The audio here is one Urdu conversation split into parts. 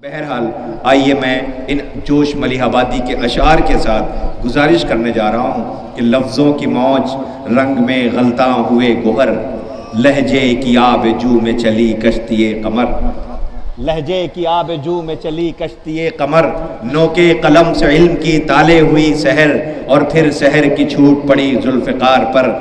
بہرحال آئیے میں ان جوش ملیح آبادی کے اشعار کے ساتھ گزارش کرنے جا رہا ہوں کہ لفظوں کی موج رنگ میں غلطاں ہوئے گوہر، لہجے کی آب جو میں چلی کشتی قمر، لہجے کی آب جو میں چلی کشتی قمر، نوکے قلم سے علم کی تالے ہوئی سحر، اور پھر سحر کی چھوٹ پڑی ذوالفقار پر،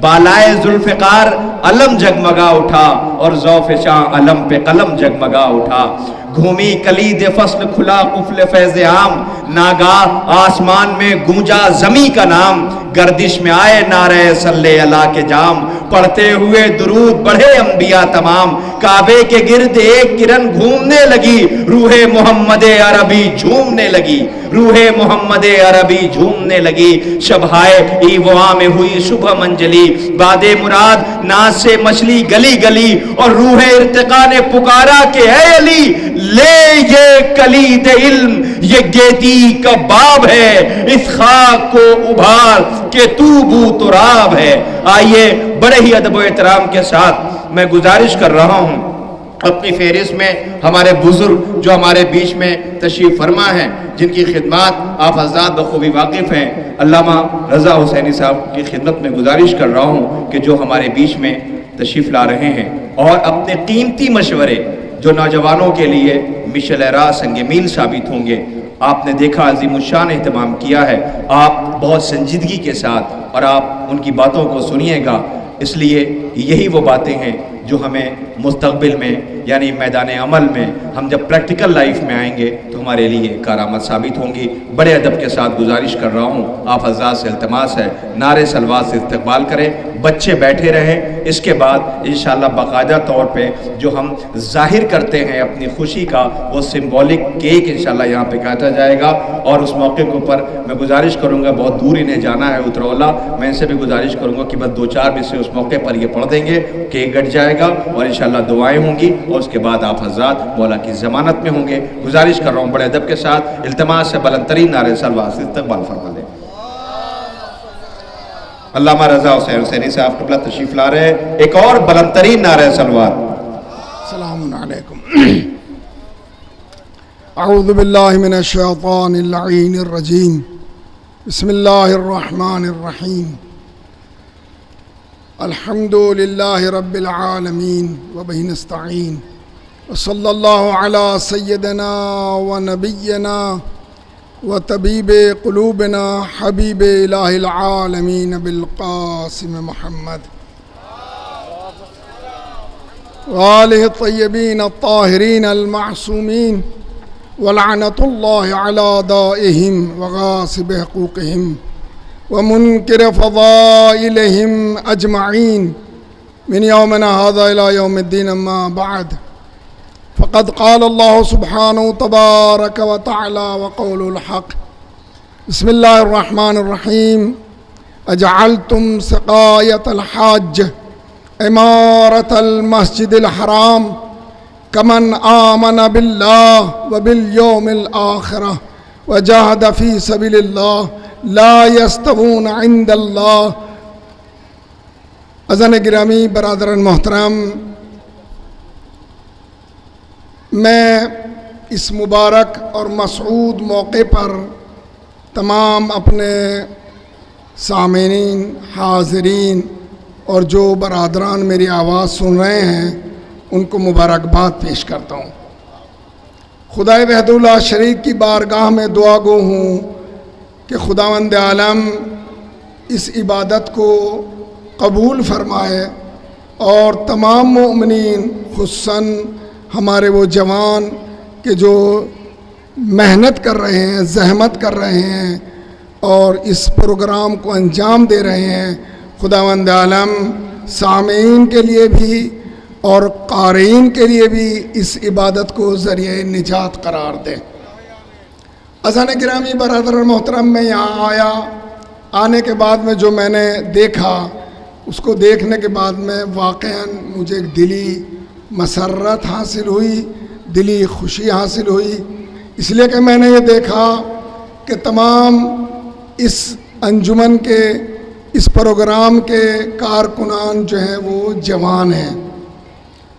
بالائے ذوالفقار علم جگمگا اٹھا، اور ذوف شاہ علم پہ قلم جگمگا اٹھا، گھومی کلید فصل کھلا قفل فیض عام، ناگاہ آسمان میں گونجا زمیں کا نام، گردش میں آئے نعرہ صلی اللہ کے جام، پڑھتے ہوئے درود بڑھے انبیاء تمام، کعبے کے گرد ایک کرن گھومنے لگی، روح محمد عربی جھومنے لگی، روح محمد عربی جھومنے لگی، شبہائے ایوا میں ہوئی صبح منجلی، باد مراد ناز سے مچلی گلی گلی، اور روح ارتقا نے پکارا کہ اے علی لے یہ کلید علم، یہ گیتی کا باب ہے، اس خاک کو ابھار کہ تو بو تراب ہے۔ آئیے بڑے ہی ادب و احترام کے ساتھ میں گزارش کر رہا ہوں اپنی فہرست میں ہمارے بزرگ جو ہمارے بیچ میں تشریف فرما ہیں، جن کی خدمات آپ حضرات بخوبی واقف ہیں، علامہ رضا حسینی صاحب کی خدمت میں گزارش کر رہا ہوں کہ جو ہمارے بیچ میں تشریف لا رہے ہیں اور اپنے قیمتی مشورے جو نوجوانوں کے لیے مشعل راہ سنگ میل ثابت ہوں گے۔ آپ نے دیکھا عظیم الشان اہتمام کیا ہے، آپ بہت سنجیدگی کے ساتھ اور آپ ان کی باتوں کو سنیے گا، اس لیے یہی وہ باتیں ہیں جو ہمیں مستقبل میں یعنی میدان عمل میں ہم جب پریکٹیکل لائف میں آئیں گے تو ہمارے لیے کارآمد ثابت ہوں گی۔ بڑے ادب کے ساتھ گزارش کر رہا ہوں، آپ حضرات سے التماس ہے نعرے سلوات سے استقبال کریں، بچے بیٹھے رہیں، اس کے بعد انشاءاللہ باقاعدہ طور پہ جو ہم ظاہر کرتے ہیں اپنی خوشی کا وہ سمبولک کیک انشاءاللہ یہاں پہ کاٹا جائے گا، اور اس موقع کے اوپر میں گزارش کروں گا، بہت دور انہیں جانا ہے اترولہ، میں ان سے بھی گزارش کروں گا کہ بس 2-4 میں سے اس موقع پر یہ پڑھ دیں گے، کیک کٹ جائے گا اور انشاءاللہ دعائیں ہوں گی، اور اس کے بعد آپ حضرات مولا کی ضمانت میں ہوں گے۔ گزارش کر رہا ہوں بڑے ادب کے ساتھ، التماس سے بلند ترین نعرے سلوات سے استقبال فرما لیں۔ علامہ رضا حسینی صاحب قبلہ تشریف لا رہے ہیں، ایک اور بلند ترین نعرہ سلوات۔ السلام علیکم۔ اعوذ باللہ من الشیطان اللعین الرجیم، بسم اللہ الرحمن الرحیم، الحمد للہ رب العالمین وبہ نستعین، وصلی اللہ علی سیدنا و نبینا و طبیب قلوبنا حبیب الہ العالمین بالقاسم محمد وآلہ الطیبین الطاہرین المعصومین، ولعنت اللہ علی دائہم وغاصب حقوقہم ومنکر فضائلہم اجمعین، من یومنا ھذا الی یوم الدین، اما بعد، فقد قال اللہ سبحانہ تبارک و تعالی وقول الحق، بسم اللہ الرحمن الرحیم، اجعلتم سقایۃ الحاج عمارۃ المسجد الحرام کمن آمن باللہ وبالیوم الآخرہ وجاہد فی سبیل اللہ لا یستوون عند اللہ۔ اذان گرامی، برادران محترم، میں اس مبارک اور مسعود موقع پر تمام اپنے سامعین، حاضرین اور جو برادران میری آواز سن رہے ہیں ان کو مبارکباد پیش کرتا ہوں۔ خدائے وحدہ لا شریک کی بارگاہ میں دعا گو ہوں کہ خداوند عالم اس عبادت کو قبول فرمائے، اور تمام مومنین خصوصاً ہمارے وہ جوان کہ جو محنت کر رہے ہیں، زحمت کر رہے ہیں اور اس پروگرام کو انجام دے رہے ہیں، خداوند عالم سامعین کے لیے بھی اور قارئین کے لیے بھی اس عبادت کو ذریعہ نجات قرار دے۔ اذان گرامی، برادر محترم، میں یہاں آنے کے بعد میں جو میں نے دیکھا، اس کو دیکھنے کے بعد میں واقعاً مجھے ایک دلی مسرت حاصل ہوئی، دلی خوشی حاصل ہوئی، اس لیے کہ میں نے یہ دیکھا کہ تمام اس انجمن کے، اس پروگرام کے کارکنان جو ہیں وہ جوان ہیں۔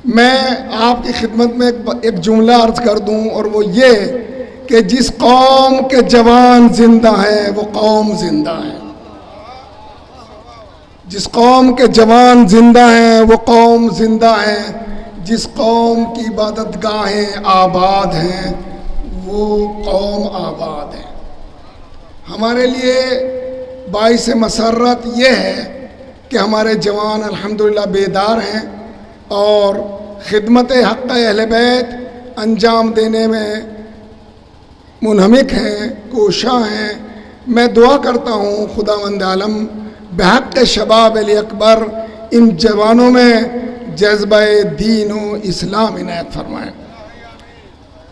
میں آپ کی خدمت میں ایک جملہ عرض کر دوں، اور وہ یہ کہ جس قوم کے جوان زندہ ہیں وہ قوم زندہ ہے، جس قوم کے جوان زندہ ہیں وہ قوم زندہ ہے، جس قوم کی عبادت گاہیں آباد ہیں وہ قوم آباد ہے۔ ہمارے لیے باعث مسرت یہ ہے کہ ہمارے جوان الحمدللہ بیدار ہیں اور خدمت حق اہل بیت انجام دینے میں منہمک ہیں، کوشاں ہیں۔ میں دعا کرتا ہوں خداوند عالم بحق شباب علی اکبر ان جوانوں میں جذبہ دین و اسلام عنایت فرمائیں۔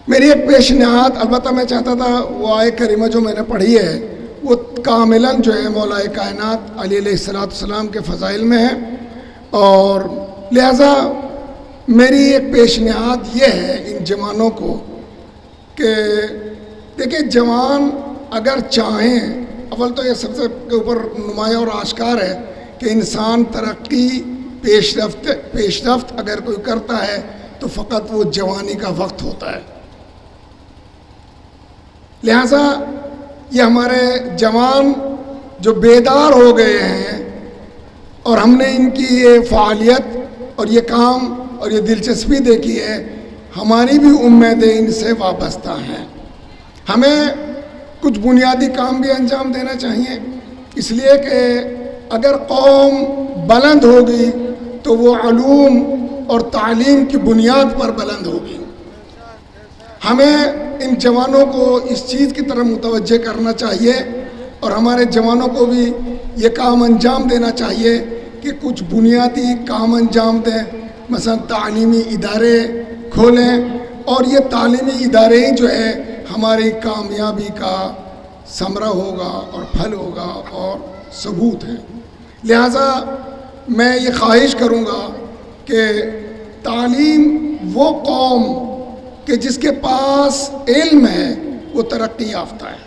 میری ایک پیشنہاد، البتہ میں چاہتا تھا وہ آیت کریمہ جو میں نے پڑھی ہے وہ کاملاً جو ہے مولا کائنات علی علیہ السلام کے فضائل میں ہے، اور لہٰذا میری ایک پیشنہاد یہ ہے ان جوانوں کو کہ دیکھیں، جوان اگر چاہیں، اول تو یہ سب سے کے اوپر نمایاں اور آشکار ہے کہ انسان ترقی پیش رفت اگر کوئی کرتا ہے تو فقط وہ جوانی کا وقت ہوتا ہے۔ لہٰذا یہ ہمارے جوان جو بیدار ہو گئے ہیں اور ہم نے ان کی یہ فعالیت اور یہ کام اور یہ دلچسپی دیکھی ہے، ہماری بھی امیدیں ان سے وابستہ ہیں۔ ہمیں کچھ بنیادی کام بھی انجام دینا چاہیے، اس لیے کہ اگر قوم بلند ہوگی تو وہ علوم اور تعلیم کی بنیاد پر بلند ہوگی۔ ہمیں ان جوانوں کو اس چیز کی طرف متوجہ کرنا چاہیے اور ہمارے جوانوں کو بھی یہ کام انجام دینا چاہیے کہ کچھ بنیادی کام انجام دیں، مثلا تعلیمی ادارے کھولیں، اور یہ تعلیمی ادارے ہی جو ہے ہماری کامیابی کا ثمرہ ہوگا اور پھل ہوگا اور ثبوت ہے۔ لہٰذا میں یہ خواہش کروں گا کہ تعلیم وہ قوم کہ جس کے پاس علم ہے وہ ترقی یافتہ ہے۔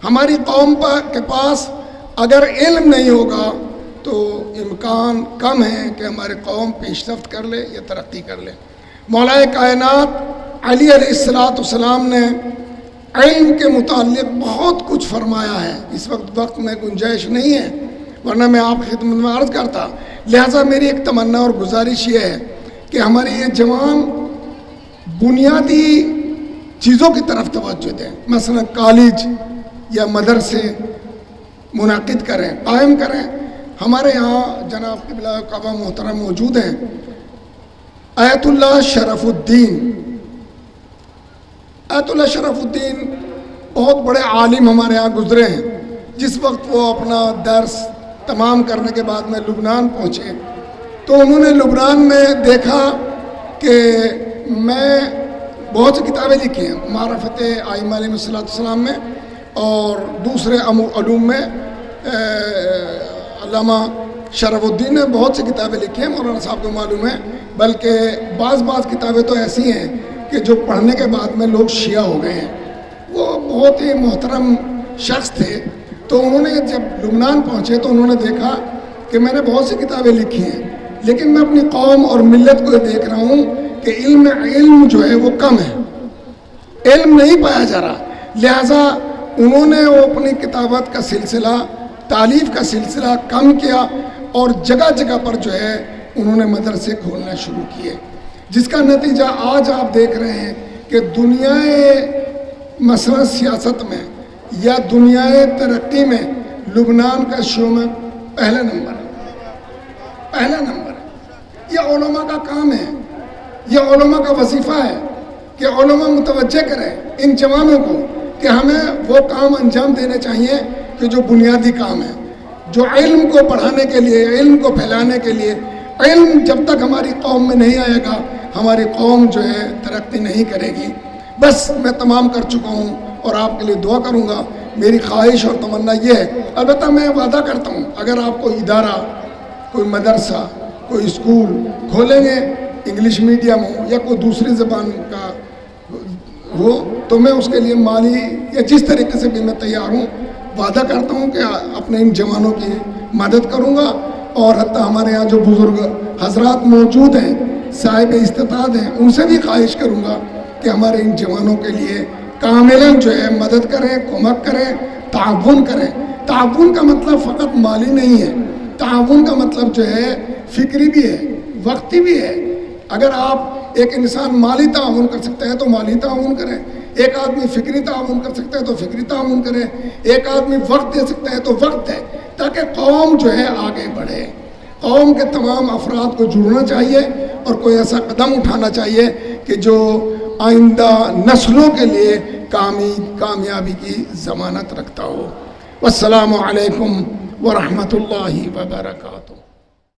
ہماری قوم کے پاس اگر علم نہیں ہوگا تو امکان کم ہے کہ ہماری قوم پیش رفت کر لے یا ترقی کر لے۔ مولا کائنات علی علیہ السلام نے علم کے متعلق بہت کچھ فرمایا ہے، اس وقت میں گنجائش نہیں ہے، ورنہ میں آپ کی خدمت میں عرض کرتا۔ لہٰذا میری ایک تمنا اور گزارش یہ ہے کہ ہمارے یہ جوان بنیادی چیزوں کی طرف توجہ دیں، مثلا کالج یا مدرسے منعقد کریں، قائم کریں۔ ہمارے یہاں جناب قبلہ کعبہ محترم موجود ہیں، آیت اللہ شرف الدین، آیت اللہ شرف الدین بہت بڑے عالم ہمارے یہاں گزرے ہیں۔ جس وقت وہ اپنا درس تمام کرنے کے بعد میں لبنان پہنچے تو انہوں نے لبنان میں دیکھا کہ میں بہت سی کتابیں لکھی ہیں معرفت ائمہ علیہ السلام میں اور دوسرے علوم میں۔ علامہ شرف الدین نے بہت سی کتابیں لکھی ہیں، مولانا صاحب کو معلوم ہے، بلکہ بعض کتابیں تو ایسی ہیں کہ جو پڑھنے کے بعد میں لوگ شیعہ ہو گئے ہیں۔ وہ بہت ہی محترم شخص تھے، تو انہوں نے جب لبنان پہنچے تو انہوں نے دیکھا کہ میں نے بہت سی کتابیں لکھی ہیں، لیکن میں اپنی قوم اور ملت کو یہ دیکھ رہا ہوں کہ علم جو ہے وہ کم ہے، علم نہیں پایا جا رہا۔ لہٰذا انہوں نے وہ اپنی کتابت کا سلسلہ، تالیف کا سلسلہ کم کیا اور جگہ جگہ پر جو ہے انہوں نے مدرسے کھولنا شروع کیے، جس کا نتیجہ آج آپ دیکھ رہے ہیں کہ دنیائے مثلا سیاست میں یا دنیائے ترقی میں لبنان کا شعبہ پہلا نمبر ہے۔ یہ علماء کا کام ہے، یہ علماء کا وظیفہ ہے کہ علماء متوجہ کریں ان جوانوں کو کہ ہمیں وہ کام انجام دینے چاہیے کہ جو بنیادی کام ہے، جو علم کو پڑھانے کے لیے، علم کو پھیلانے کے لیے۔ علم جب تک ہماری قوم میں نہیں آئے گا ہماری قوم جو ہے ترقی نہیں کرے گی۔ بس میں تمام کر چکا ہوں اور آپ کے لیے دعا کروں گا۔ میری خواہش اور تمنا یہ ہے، البتہ میں وعدہ کرتا ہوں اگر آپ کوئی ادارہ، کوئی مدرسہ، کوئی اسکول کھولیں گے، انگلش میڈیم ہو یا کوئی دوسری زبان کا ہو، تو میں اس کے لیے مالی یا جس طریقے سے بھی میں تیار ہوں، وعدہ کرتا ہوں کہ اپنے ان جوانوں کی مدد کروں گا۔ اور حتیٰ ہمارے یہاں جو بزرگ حضرات موجود ہیں، صاحب استطاعت ہیں ان سے بھی خواہش کروں گا کہ ہمارے ان جوانوں کے لیے کاملاً جو ہے مدد کریں، کمک کریں، تعاون کریں۔ تعاون کا مطلب فقط مالی نہیں ہے، تعاون کا مطلب جو ہے فکری بھی ہے، وقتی بھی ہے۔ اگر آپ ایک انسان مالی تعاون کر سکتا ہے تو مالی تعاون کریں، ایک آدمی فکری تعاون کر سکتا ہے تو فکری تعاون کریں، ایک آدمی وقت دے سکتا ہے تو وقت دے، تاکہ قوم جو ہے آگے بڑھے۔ قوم کے تمام افراد کو جڑنا چاہیے اور کوئی ایسا قدم اٹھانا چاہیے کہ جو آئندہ نسلوں کے لیے کامیابی کی ضمانت رکھتا ہو۔ والسلام علیکم ورحمۃ اللہ وبرکاتہ۔